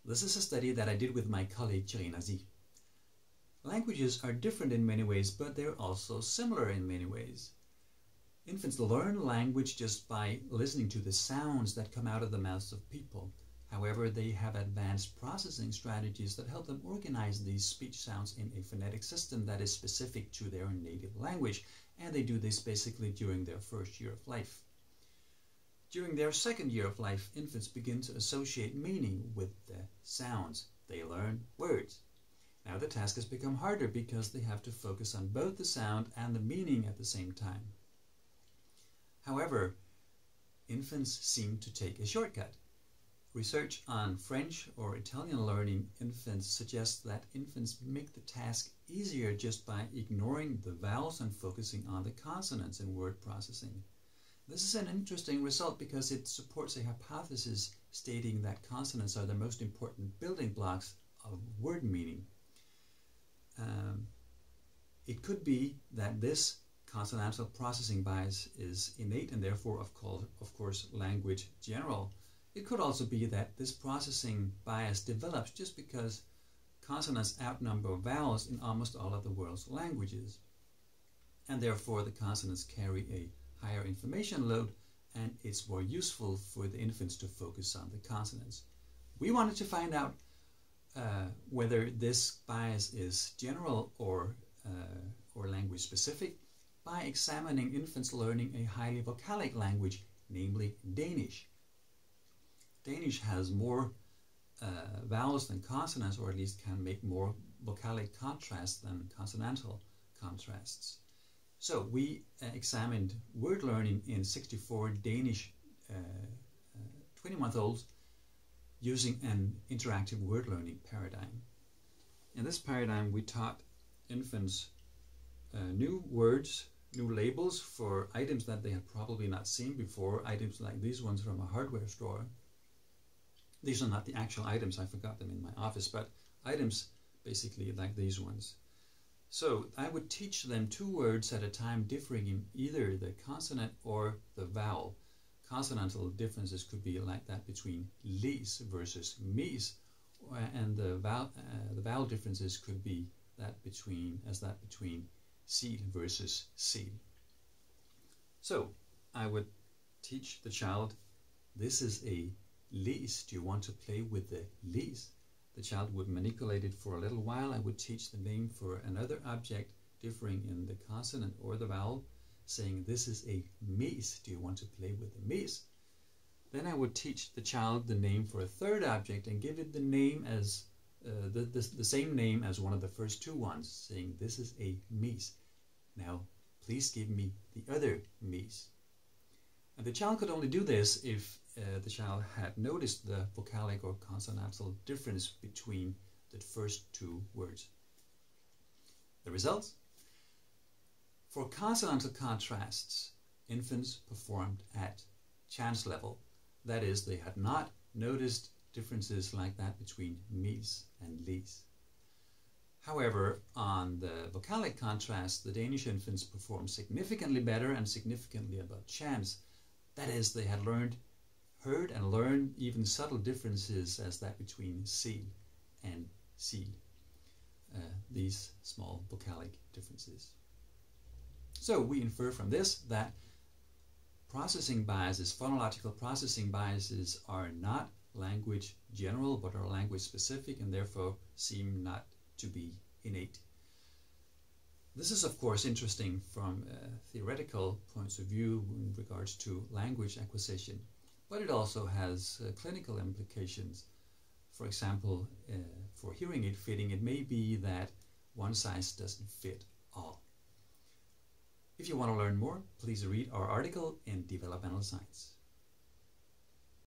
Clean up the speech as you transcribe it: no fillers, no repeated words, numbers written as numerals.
This is a study that I did with my colleague Nazzi. Languages are different in many ways, but they're also similar in many ways. Infants learn language just by listening to the sounds that come out of the mouths of people. However, they have advanced processing strategies that help them organize these speech sounds in a phonetic system that is specific to their native language, and they do this basically during their first year of life. During their second year of life, infants begin to associate meaning with the sounds. They learn words. Now the task has become harder because they have to focus on both the sound and the meaning at the same time. However, infants seem to take a shortcut. Research on French or Italian learning infants suggests that infants make the task easier just by ignoring the vowels and focusing on the consonants in word processing. This is an interesting result because it supports a hypothesis stating that consonants are the most important building blocks of word meaning. It could be that this consonantal processing bias is innate and therefore, of course, language general. It could also be that this processing bias develops just because consonants outnumber vowels in almost all of the world's languages, and therefore the consonants carry a higher information load, and it's more useful for the infants to focus on the consonants. We wanted to find out whether this bias is general or language specific by examining infants learning a highly vocalic language, namely Danish. Danish has more vowels than consonants, or at least can make more vocalic contrasts than consonantal contrasts. So we examined word learning in 64 Danish 20-month-olds using an interactive word learning paradigm. In this paradigm, we taught infants new words, new labels for items that they had probably not seen before, items like these ones from a hardware store. These are not the actual items, I forgot them in my office, but items basically like these ones. So I would teach them 2 words at a time differing in either the consonant or the vowel. Consonantal differences could be like that between lis versus mis, and the vowel differences could be that between sil versus sil. So I would teach the child, this is a lis, do you want to play with the lis? The child would manipulate it for a little while. I would teach the name for another object differing in the consonant or the vowel, saying this is a mis, do you want to play with the mis? Then I would teach the child the name for a third object and give it the name as the same name as one of the first 2 ones, saying this is a mis. Now please give me the other mis. And the child could only do this if the child had noticed the vocalic or consonantal difference between the first 2 words. The results? For consonantal contrasts, infants performed at chance level. That is, they had not noticed differences like that between mis and lis. However, on the vocalic contrast, the Danish infants performed significantly better and significantly above chance. That is, they had heard and learned even subtle differences as that between sil and sil, these small vocalic differences. So we infer from this that processing biases, phonological processing biases, are not language general but are language specific and therefore seem not to be innate. This is of course interesting from theoretical points of view in regards to language acquisition, but it also has clinical implications. For example, for hearing aid fitting, it may be that one size doesn't fit all. If you want to learn more, please read our article in Developmental Science.